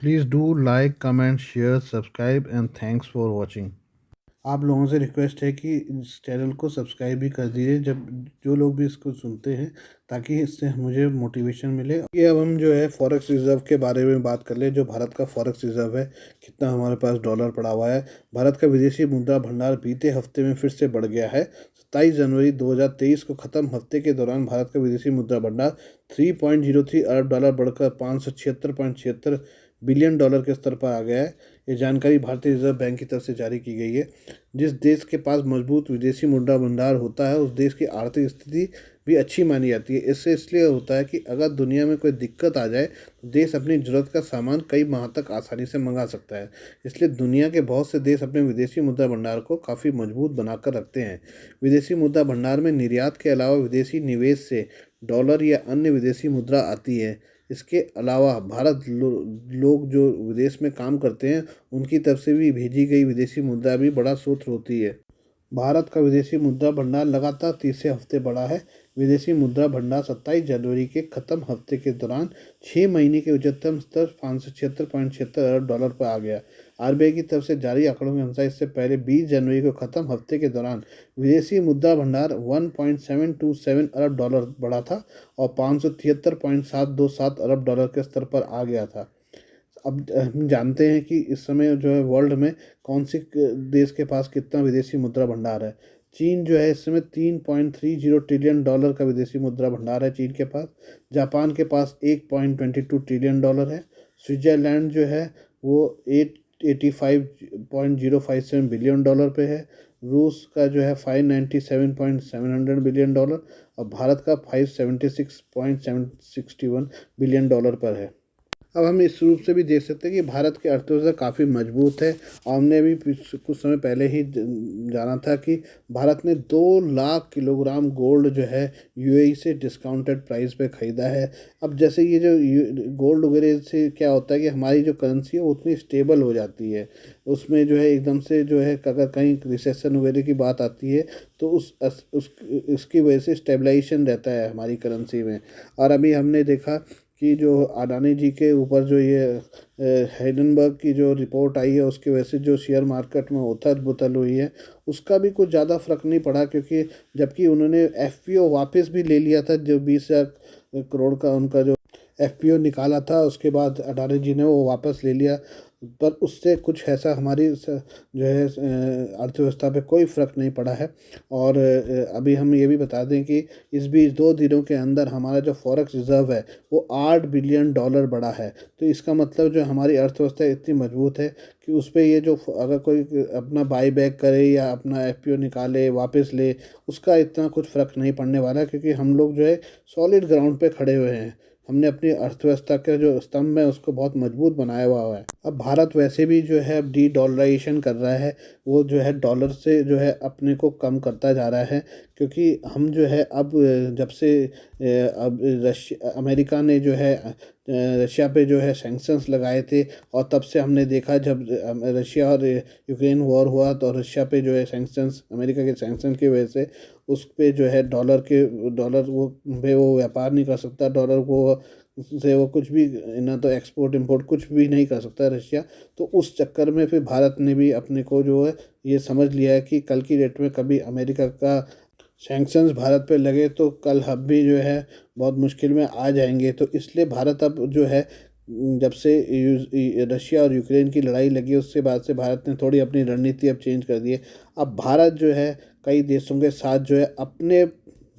Please do like, comment, share, subscribe and thanks for watching. आप लोगों से request है कि इस चैनल को सब्सक्राइब भी कर दीजिए जब जो लोग भी इसको सुनते हैं, ताकि इससे मुझे मोटिवेशन मिले। ये अब हम जो है फॉरेक्स रिजर्व के बारे में बात कर ले। जो भारत का फॉरेक्स रिजर्व है, कितना हमारे पास डॉलर पड़ा हुआ है। भारत का विदेशी मुद्रा भंडार बीते हफ्ते में फिर से बढ़ गया है। 27 जनवरी 2023 को ख़त्म हफ्ते के दौरान भारत का विदेशी मुद्रा भंडार 3.03 अरब डॉलर बढ़कर 576.76 बिलियन डॉलर के स्तर पर आ गया है। ये जानकारी भारतीय रिजर्व बैंक की तरफ से जारी की गई है। जिस देश के पास मजबूत विदेशी मुद्रा भंडार होता है, उस देश की आर्थिक स्थिति भी अच्छी मानी जाती है। इससे इसलिए होता है कि अगर दुनिया में कोई दिक्कत आ जाए तो देश अपनी ज़रूरत का सामान कई माह तक आसानी से मंगा सकता है। इसलिए दुनिया के बहुत से देश अपने विदेशी मुद्रा भंडार को काफ़ी मजबूत बनाकर रखते हैं। विदेशी मुद्रा भंडार में निर्यात के अलावा विदेशी निवेश से डॉलर या अन्य विदेशी मुद्रा आती है। इसके अलावा लोग जो विदेश में काम करते हैं, उनकी तरफ से भी भेजी गई विदेशी मुद्रा भी बड़ा स्रोत होती है। भारत का विदेशी मुद्रा भंडार लगातार तीसरे हफ्ते बढ़ा है। विदेशी मुद्रा भंडार 27 जनवरी के ख़त्म हफ्ते के दौरान 6 महीने के उच्चतम स्तर 576.76 अरब डॉलर पर आ गया। आरबीआई की तरफ से जारी आंकड़ों के अनुसार इससे पहले 20 जनवरी को ख़त्म हफ्ते के दौरान विदेशी मुद्रा भंडार 1.727 अरब डॉलर बढ़ा था और 573.727 अरब डॉलर के स्तर पर आ गया था। अब हम जानते हैं कि इस समय जो है वर्ल्ड में कौन सी देश के पास कितना विदेशी मुद्रा भंडार है। चीन जो है इस समय 3.30 ट्रिलियन डॉलर का विदेशी मुद्रा भंडार है चीन के पास। जापान के पास 1.22 ट्रिलियन डॉलर है। स्विट्ज़रलैंड जो है वो 885.057 बिलियन डॉलर पे है। रूस का जो है 597.700 बिलियन डॉलर और भारत का 576.761 बिलियन डॉलर पर है। अब हम इस रूप से भी देख सकते हैं कि भारत की अर्थव्यवस्था काफ़ी मजबूत है। और हमने भी कुछ समय पहले ही जाना था कि भारत ने 2 लाख किलोग्राम गोल्ड जो है यूएई से डिस्काउंटेड प्राइस पे ख़रीदा है। अब जैसे ये जो गोल्ड वगैरह से क्या होता है कि हमारी जो करेंसी है वो उतनी स्टेबल हो जाती है। उसमें जो है एकदम से जो है अगर कहीं रिसेशन वगैरह की बात आती है तो उसकी वजह से स्टेबलाइजेशन रहता है हमारी करेंसी में। और अभी हमने देखा कि जो अडानी जी के ऊपर जो ये हाइडेनबर्ग की जो रिपोर्ट आई है, उसकी वजह से जो शेयर मार्केट में उथल पुथल हुई है, उसका भी कुछ ज़्यादा फर्क नहीं पड़ा। क्योंकि जबकि उन्होंने एफपीओ वापस भी ले लिया था, जो 20,000 करोड़ का उनका जो एफपीओ निकाला था, उसके बाद अडानी जी ने वो वापस ले लिया। पर उससे कुछ ऐसा हमारी जो है अर्थव्यवस्था पे कोई फ़र्क नहीं पड़ा है। और अभी हम ये भी बता दें कि इस बीच 2 दिनों के अंदर हमारा जो फॉरेक्स रिज़र्व है वो 8 बिलियन डॉलर बढ़ा है। तो इसका मतलब जो हमारी अर्थव्यवस्था इतनी मजबूत है कि उस पर ये जो अगर कोई अपना बाई बैक करे या अपना एफपीओ निकाले वापस ले, उसका इतना कुछ फ़र्क नहीं पड़ने वाला, क्योंकि हम लोग जो है सॉलिड ग्राउंड पे खड़े हुए हैं। हमने अपनी अर्थव्यवस्था का जो स्तंभ है उसको बहुत मजबूत बनाया हुआ है। अब भारत वैसे भी जो है अब डी डॉलराइजेशन कर रहा है। वो जो है डॉलर से जो है अपने को कम करता जा रहा है। क्योंकि हम जो है अब जब से अब रशिया अमेरिका ने जो है रशिया पे जो है सैंक्शंस लगाए थे, और तब से हमने देखा जब रशिया और यूक्रेन वॉर हुआ तो रशिया पे जो है सैंक्शंस, अमेरिका के सैंक्शन की वजह से उस पे जो है डॉलर वो व्यापार नहीं कर सकता। डॉलर को से वो कुछ भी ना तो एक्सपोर्ट इंपोर्ट कुछ भी नहीं कर सकता रशिया। तो उस चक्कर में फिर भारत ने भी अपने को जो है ये समझ लिया है कि कल की डेट में कभी अमेरिका का सैंक्शंस भारत पे लगे तो कल हम भी जो है बहुत मुश्किल में आ जाएंगे। तो इसलिए भारत अब जो है जब से रशिया और यूक्रेन की लड़ाई लगी, उसके बाद से भारत ने थोड़ी अपनी रणनीति अब चेंज कर दी है। अब भारत जो है कई देशों के साथ जो है अपने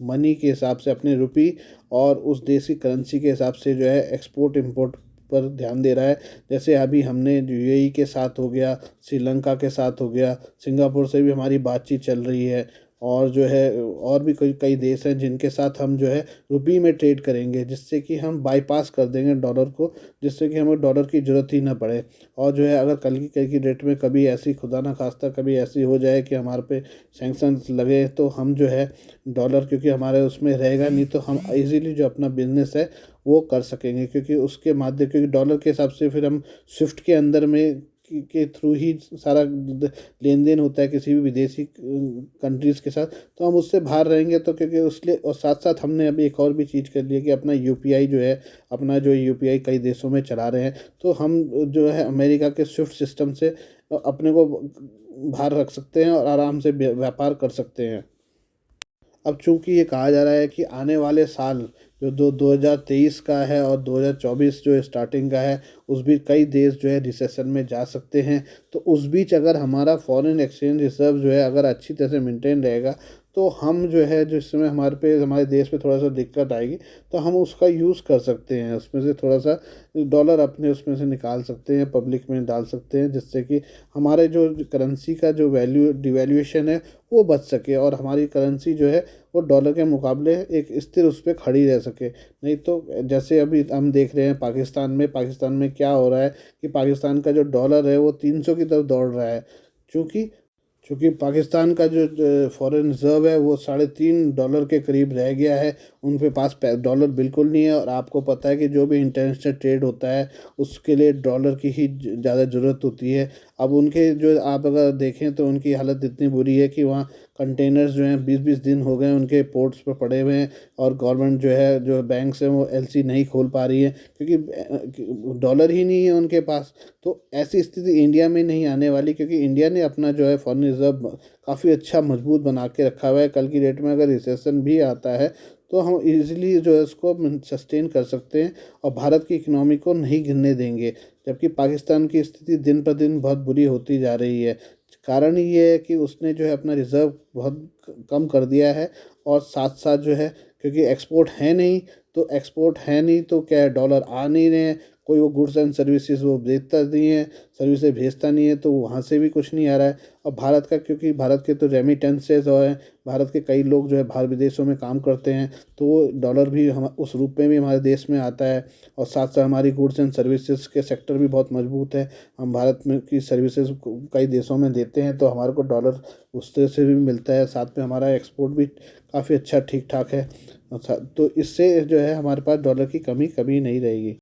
मनी के हिसाब से, अपने रुपी और उस देश की करेंसी के हिसाब से जो है एक्सपोर्ट इंपोर्ट पर ध्यान दे रहा है। जैसे अभी हमने यूएई के साथ हो गया, श्रीलंका के साथ हो गया, सिंगापुर से भी हमारी बातचीत चल रही है। और जो है और भी कई देश हैं जिनके साथ हम जो है रुपी में ट्रेड करेंगे, जिससे कि हम बाईपास कर देंगे डॉलर को, जिससे कि हमें डॉलर की ज़रूरत ही ना पड़े। और जो है अगर कल की डेट में कभी ऐसी खुदा ना खास्ता कभी ऐसी हो जाए कि हमारे पे सैंक्शंस लगे, तो हम जो है डॉलर, क्योंकि हमारे उसमें रहेगा नहीं, तो हम इजीली जो अपना बिजनेस है वो कर सकेंगे। क्योंकि उसके माध्यम, क्योंकि डॉलर के हिसाब से फिर हम स्विफ्ट के अंदर में के थ्रू ही सारा लेन देन होता है किसी भी विदेशी कंट्रीज़ के साथ, तो हम उससे बाहर रहेंगे तो क्योंकि उसलिए और साथ साथ हमने अभी एक और भी चीज़ कर ली है कि अपना यूपीआई जो है, अपना जो यूपीआई कई देशों में चला रहे हैं, तो हम जो है अमेरिका के स्विफ्ट सिस्टम से अपने को बाहर रख सकते हैं और आराम से व्यापार कर सकते हैं। अब चूंकि ये कहा जा रहा है कि आने वाले साल जो 2023 का है और 2024 जो स्टार्टिंग का है, उस बीच कई देश जो है रिसेशन में जा सकते हैं। तो उस बीच अगर हमारा फॉरेन एक्सचेंज रिजर्व जो है अगर अच्छी तरह से मेंटेन रहेगा, तो हम जो है जिस समय हमारे देश पे थोड़ा सा दिक्कत आएगी, तो हम उसका यूज़ कर सकते हैं, उसमें से थोड़ा सा डॉलर अपने उसमें से निकाल सकते हैं, पब्लिक में डाल सकते हैं, जिससे कि हमारे जो करेंसी का जो वैल्यू डिवैल्यूएशन है वो बच सके और हमारी करेंसी जो है वो डॉलर के मुकाबले एक स्थिर उस पे खड़ी रह सके। नहीं तो जैसे अभी हम देख रहे हैं पाकिस्तान में क्या हो रहा है कि पाकिस्तान का जो डॉलर है वो 300 की तरफ दौड़ रहा है। चूँकि चूँकि पाकिस्तान का जो फॉरेन रिज़र्व है वो $3.5 के करीब रह गया है, उन पे पास डॉलर बिल्कुल नहीं है। और आपको पता है कि जो भी इंटरनेशनल ट्रेड होता है उसके लिए डॉलर की ही ज़्यादा ज़रूरत होती है। अब उनके जो आप अगर देखें तो उनकी हालत इतनी बुरी है कि वहाँ कंटेनर्स जो हैं 20-20 दिन हो गए उनके पोर्ट्स पर पड़े हुए हैं, और गवर्नमेंट जो है जो बैंक्स हैं वो एलसी नहीं खोल पा रही है क्योंकि डॉलर ही नहीं है उनके पास। तो ऐसी स्थिति इंडिया में नहीं आने वाली, क्योंकि इंडिया ने अपना जो है फॉरेन रिजर्व काफ़ी अच्छा मजबूत बना के रखा हुआ है। कल की डेट में अगर रिसेशन भी आता है तो हम इजीली जो है उसको सस्टेन कर सकते हैं और भारत की इकनॉमी को नहीं गिरने देंगे। जबकि पाकिस्तान की स्थिति दिन पर दिन बहुत बुरी होती जा रही है। कारण ये है कि उसने जो है अपना रिज़र्व बहुत कम कर दिया है, और साथ साथ जो है क्योंकि एक्सपोर्ट है नहीं तो क्या है, डॉलर आ नहीं रहे हैं, कोई वो गुड्स एंड सर्विसेज वो देता नहीं है, सर्विसेज भेजता नहीं है, तो वहाँ से भी कुछ नहीं आ रहा है। और भारत का क्योंकि भारत के तो रेमिटेंसेज और हैं, भारत के कई लोग जो है बाहर विदेशों में काम करते हैं, तो वो डॉलर भी हम उस रूप में भी हमारे देश में आता है। और साथ साथ हमारी गुड्स एंड सर्विसेज के सेक्टर भी बहुत मजबूत है, हम भारत में की सर्विसेज कई देशों में देते हैं, तो हमारे को डॉलर उस तरह से भी मिलता है। साथ में हमारा एक्सपोर्ट भी काफ़ी अच्छा ठीक ठाक है। अच्छा, तो इससे जो है हमारे पास डॉलर की कमी कभी नहीं रहेगी।